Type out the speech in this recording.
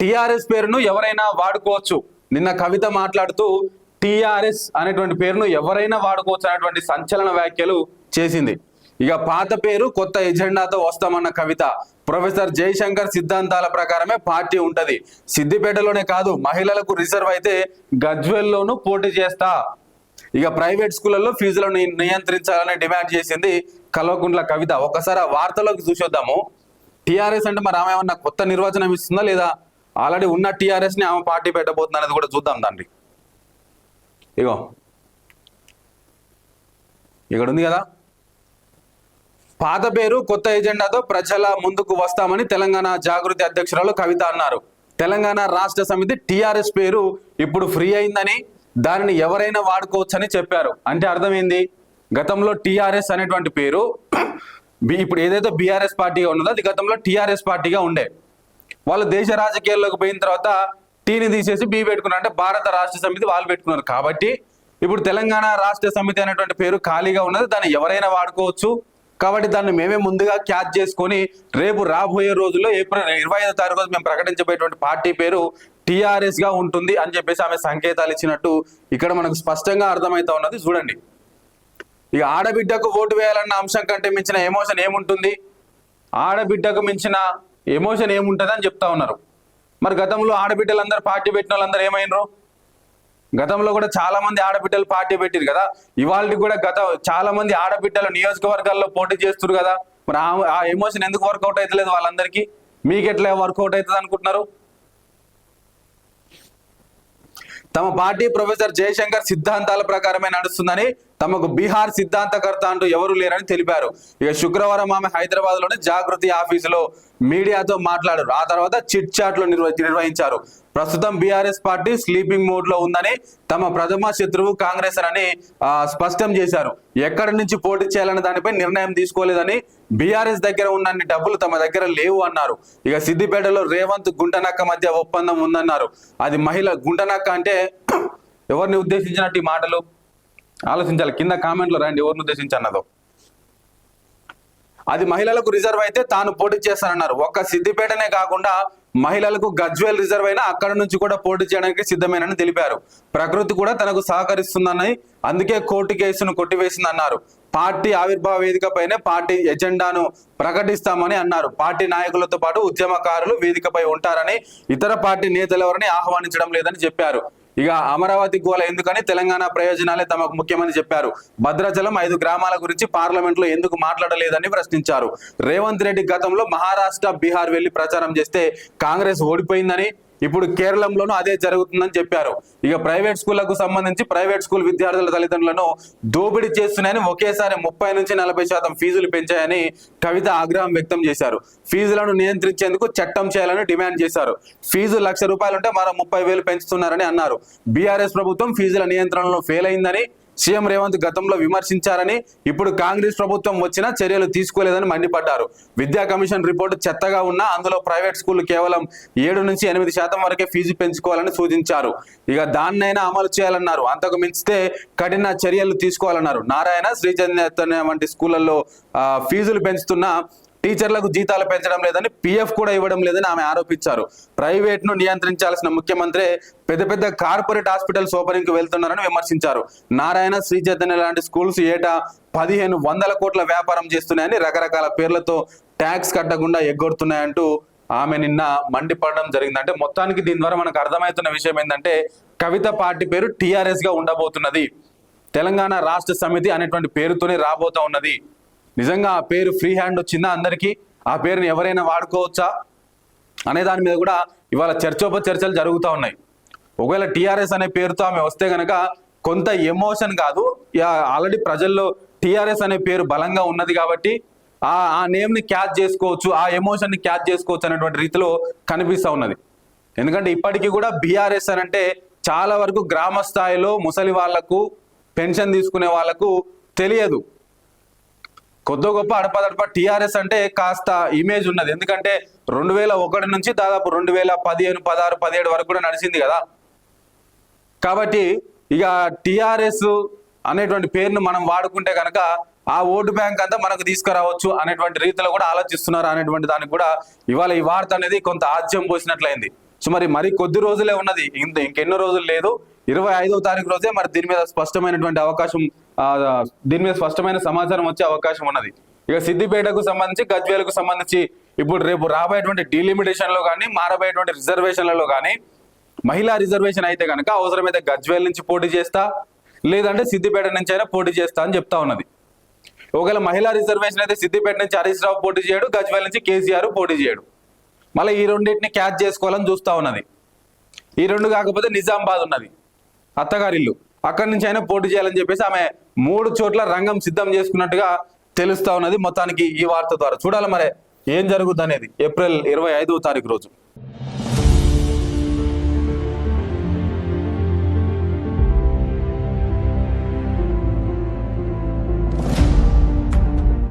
TRS పేరును ఎవరైనా వాడుకోవచ్చు. నిన్న కవిత మాట్లాడుతూ టిఆర్ఎస్ అనేటువంటి పేరును ఎవరైనా వాడుకోవచ్చు అనేటువంటి సంచలన వ్యాఖ్యలు చేసింది. ఇక పాత పేరు కొత్త ఎజెండాతో వస్తామన్న కవిత, ప్రొఫెసర్ జయశంకర్ సిద్ధాంతాల ప్రకారమే పార్టీ ఉంటది. సిద్దిపేటలోనే కాదు, మహిళలకు రిజర్వ్ అయితే గజ్వెల్లోనూ పోటీ చేస్తా. ఇక ప్రైవేట్ స్కూళ్లలో ఫీజులను నియంత్రించాలని డిమాండ్ చేసింది కల్వకుంట్ల కవిత. ఒకసారి ఆ వార్తలోకి చూసొద్దాము. టిఆర్ఎస్ అంటే మరి ఆమె ఏమన్నా కొత్త నిర్వచనం ఇస్తుందా లేదా ఆల్రెడీ ఉన్న టిఆర్ఎస్ ని ఆమె పార్టీ పెట్టబోతుంది అనేది కూడా చూద్దాం. దాన్ని ఇగో ఇక్కడ ఉంది కదా, పాత పేరు కొత్త ఎజెండాతో ప్రజల ముందుకు వస్తామని తెలంగాణ జాగృతి అధ్యక్షురాలు కవిత అన్నారు. తెలంగాణ రాష్ట్ర సమితి టిఆర్ఎస్ పేరు ఇప్పుడు ఫ్రీ అయిందని, దానిని ఎవరైనా వాడుకోవచ్చని చెప్పారు. అంటే అర్థమైంది, గతంలో టిఆర్ఎస్ అనేటువంటి పేరు ఇప్పుడు ఏదైతే బీఆర్ఎస్ పార్టీగా ఉన్నదో అది గతంలో టిఆర్ఎస్ పార్టీగా ఉండే. వాళ్ళు దేశ రాజకీయాల్లోకి పోయిన తర్వాత టీని తీసేసి బీ పెట్టుకున్నారు, అంటే భారత రాష్ట్ర సమితి వాళ్ళు పెట్టుకున్నారు. కాబట్టి ఇప్పుడు తెలంగాణ రాష్ట్ర సమితి అనేటువంటి పేరు ఖాళీగా ఉన్నది, దాన్ని ఎవరైనా వాడుకోవచ్చు. కాబట్టి దాన్ని మేమే ముందుగా క్యాచ్ చేసుకొని రేపు రాబోయే రోజుల్లో ఏప్రిల్ 25వ తారీఖు రోజు మేము ప్రకటించబోయేటువంటి పార్టీ పేరు టిఆర్ఎస్ గా ఉంటుంది అని చెప్పేసి ఆమె సంకేతాలు ఇచ్చినట్టు ఇక్కడ మనకు స్పష్టంగా అర్థమవుతా ఉన్నది. చూడండి, ఇక ఆడబిడ్డకు ఓటు వేయాలన్న అంశం కంటే మించిన ఎమోషన్ ఏముంటుంది, ఆడబిడ్డకు మించిన ఎమోషన్ ఏముంటుంది అని చెప్తా ఉన్నారు. మరి గతంలో ఆడబిడ్డలందరూ పార్టీ పెట్టిన వాళ్ళందరూ ఏమైనరు? గతంలో కూడా చాలా మంది ఆడబిడ్డలు పార్టీ పెట్టిరు కదా. ఇవాళ కూడా చాలా మంది ఆడబిడ్డలు నియోజకవర్గాల్లో పోటీ చేస్తున్నారు కదా. మరి ఆ ఎమోషన్ ఎందుకు వర్కౌట్ అవుతలేదు వాళ్ళందరికీ? మీకు ఎట్లా వర్కౌట్ అవుతుంది అనుకుంటున్నారు? తమ పార్టీ ప్రొఫెసర్ జయశంకర్ సిద్ధాంతాల ప్రకారమే నడుస్తుందని, తమకు బీహార్ సిద్ధాంతకర్త అంటూ ఎవరు లేరని తెలిపారు. ఇక శుక్రవారం ఆమె హైదరాబాద్ లోని జాగృతి ఆఫీసులో మీడియాతో మాట్లాడారు. ఆ తర్వాత చిట్ చాట్లు నిర్వహించారు. ప్రస్తుతం బీఆర్ఎస్ పార్టీ స్లీపింగ్ మోడ్ లో ఉందని, తమ ప్రథమ శత్రువు కాంగ్రెస్ అని స్పష్టం చేశారు. ఎక్కడి నుంచి పోటీ చేయాలనే దానిపై నిర్ణయం తీసుకోలేదని, బీఆర్ఎస్ దగ్గర ఉన్నన్ని డబ్బులు తమ దగ్గర లేవు అన్నారు. ఇక సిద్దిపేటలో రేవంత్ గుంటనక్క మధ్య ఒప్పందం ఉందన్నారు. అది మహిళ గుంటనక్క అంటే ఎవరిని ఉద్దేశించినట్టు ఈ మాటలు ఆలోచించాలి. కింద కామెంట్లో రాండి ఎవరిని ఉద్దేశించి అన్నదో. అది మహిళలకు రిజర్వ్ అయితే తాను పోటీ చేస్తానన్నారు. ఒక్క సిద్దిపేటనే కాకుండా మహిళలకు గజ్వేల్ రిజర్వ్ అయినా అక్కడ నుంచి కూడా పోటీ చేయడానికి సిద్ధమేనని తెలిపారు. ప్రకృతి కూడా తనకు సహకరిస్తుందని, అందుకే కోర్టు కేసును కొట్టివేసిందన్నారు. పార్టీ ఆవిర్భావ వేదికపైనే పార్టీ ఎజెండాను ప్రకటిస్తామని అన్నారు. పార్టీ నాయకులతో పాటు ఉద్యమకారులు వేదికపై ఉంటారని, ఇతర పార్టీ నేతలు ఎవరిని ఆహ్వానించడం లేదని చెప్పారు. ఇక అమరావతి గోల ఎందుకని, తెలంగాణ ప్రయోజనాలే తమకు ముఖ్యమని చెప్పారు. భద్రాచలం 5 గ్రామాల గురించి పార్లమెంట్ లో ఎందుకు మాట్లాడలేదని ప్రశ్నించారు. రేవంత్ రెడ్డి గతంలో మహారాష్ట్ర, బీహార్ వెళ్లి ప్రచారం చేస్తే కాంగ్రెస్ ఓడిపోయిందని, ఇప్పుడు కేరళంలోనూ అదే జరుగుతుందని చెప్పారు. ఇక ప్రైవేట్ స్కూళ్లకు సంబంధించి ప్రైవేట్ స్కూల్ విద్యార్థుల తల్లిదండ్రులను దోపిడీ చేస్తున్నాయని, ఒకేసారి 30 నుంచి 40% ఫీజులు పెంచాయని కవిత ఆగ్రహం వ్యక్తం చేశారు. ఫీజులను నియంత్రించేందుకు చట్టం చేయాలని డిమాండ్ చేశారు. ఫీజు ₹1,00,000 ఉంటే మరో 30,000 పెంచుతున్నారని అన్నారు. బీఆర్ఎస్ ప్రభుత్వం ఫీజుల నియంత్రణలో ఫెయిల్ అయిందని సీఎం రేవంత్ గతంలో విమర్శించారని, ఇప్పుడు కాంగ్రెస్ ప్రభుత్వం వచ్చినా చర్యలు తీసుకోలేదని మండిపడ్డారు. విద్యా కమిషన్ రిపోర్టు చెత్తగా ఉన్నా అందులో ప్రైవేట్ స్కూళ్లు కేవలం 7 నుంచి 8% వరకే ఫీజు పెంచుకోవాలని సూచించారు. ఇక దాన్నైనా అమలు చేయాలన్నారు. అంతకు మించితే కఠిన చర్యలు తీసుకోవాలన్నారు. నారాయణ, శ్రీ చైతన్య వంటి స్కూళ్లలో ఫీజులు పెంచుతున్నా టీచర్లకు జీతాలు పెంచడం లేదని, పిఎఫ్ కూడా ఇవ్వడం లేదని ఆమె ఆరోపించారు. ప్రైవేట్ ను నియంత్రించాల్సిన ముఖ్యమంత్రి పెద్ద పెద్ద కార్పొరేట్ హాస్పిటల్స్ ఓపెనింగ్ కు వెళ్తున్నారని విమర్శించారు. నారాయణ, శ్రీ చైతన్య లాంటి స్కూల్స్ ఏటా 1500 కోట్ల వ్యాపారం చేస్తున్నాయని, రకరకాల పేర్లతో ట్యాక్స్ కట్టకుండా ఎగ్గొడుతున్నాయంటూ ఆమె నిన్న మండిపడడం జరిగింది. అంటే మొత్తానికి దీని ద్వారా మనకు అర్థమవుతున్న విషయం ఏంటంటే, కవిత పార్టీ పేరు టిఆర్ఎస్ గా ఉండబోతున్నది. తెలంగాణ రాష్ట్ర సమితి అనేటువంటి పేరుతోనే రాబోతా ఉన్నది. నిజంగా ఆ పేరు ఫ్రీ హ్యాండ్ వచ్చిందా అందరికీ? ఆ పేరుని ఎవరైనా వాడుకోవచ్చా అనే దాని మీద కూడా ఇవాళ చర్చోపచర్చలు జరుగుతూ ఉన్నాయి. ఒకవేళ టిఆర్ఎస్ అనే పేరుతో ఆమె వస్తే గనక కొంత ఎమోషన్ కాదు, ఆల్రెడీ ప్రజల్లో టిఆర్ఎస్ అనే పేరు బలంగా ఉన్నది కాబట్టి ఆ నేమ్ ని క్యాచ్ చేసుకోవచ్చు, ఆ ఎమోషన్ ని క్యాచ్ చేసుకోవచ్చు అనేటువంటి రీతిలో కనిపిస్తూ ఉన్నది. ఎందుకంటే ఇప్పటికీ కూడా బీఆర్ఎస్ అని అంటే చాలా వరకు గ్రామ స్థాయిలో ముసలి వాళ్లకు, పెన్షన్ తీసుకునే వాళ్లకు తెలియదు. కొద్ది గొప్ప అడపదడప టిఆర్ఎస్ అంటే కాస్త ఇమేజ్ ఉన్నది. ఎందుకంటే 2001 నుంచి దాదాపు 2015, 16, 17 వరకు కూడా నడిచింది కదా. కాబట్టి ఇక టిఆర్ఎస్ అనేటువంటి పేరును మనం వాడుకుంటే కనుక ఆ ఓటు బ్యాంక్ అంతా మనకు తీసుకురావచ్చు అనేటువంటి రీతిలో కూడా ఆలోచిస్తున్నారు అనేటువంటి దానికి కూడా ఇవాళ ఈ వార్త అనేది కొంత ఆజ్యం పోసినట్లయింది. సో మరి కొద్ది రోజులే ఉన్నది, ఇంకెన్నో రోజులు లేదు. 25వ తారీఖు రోజే మరి దీని మీద స్పష్టమైనటువంటి అవకాశం, దీని మీద స్పష్టమైన సమాచారం వచ్చే అవకాశం ఉన్నది. ఇక సిద్దిపేటకు సంబంధించి, గజ్వేల్కు సంబంధించి ఇప్పుడు రేపు రాబోయేటువంటి డీలిమిటేషన్ లో కానీ, మారబోయేటువంటి రిజర్వేషన్లలో కానీ మహిళా రిజర్వేషన్ అయితే కనుక అవసరమైతే గజ్వేల్ నుంచి పోటీ చేస్తా, లేదంటే సిద్దిపేట నుంచి అయినా పోటీ చేస్తా అని చెప్తా ఉన్నది. ఒకవేళ మహిళా రిజర్వేషన్ అయితే సిద్దిపేట నుంచి హరీష్ రావు పోటీ చేయడు, గజ్వేల్ నుంచి కేసీఆర్ పోటీ చేయడు. మళ్ళీ ఈ రెండింటిని క్యాచ్ చేసుకోవాలని చూస్తా ఉన్నది. ఈ రెండు కాకపోతే నిజామాబాద్ ఉన్నది అత్తగారిల్లు, అక్కడి నుంచి అయినా పోటీ చేయాలని చెప్పేసి ఆమె 3 చోట్ల రంగం సిద్ధం చేసుకున్నట్టుగా తెలుస్తా ఉన్నది. మొత్తానికి ఈ వార్త ద్వారా చూడాలి మరి ఏం జరుగుతుంది అనేది ఏప్రిల్ 25వ తారీఖు రోజు.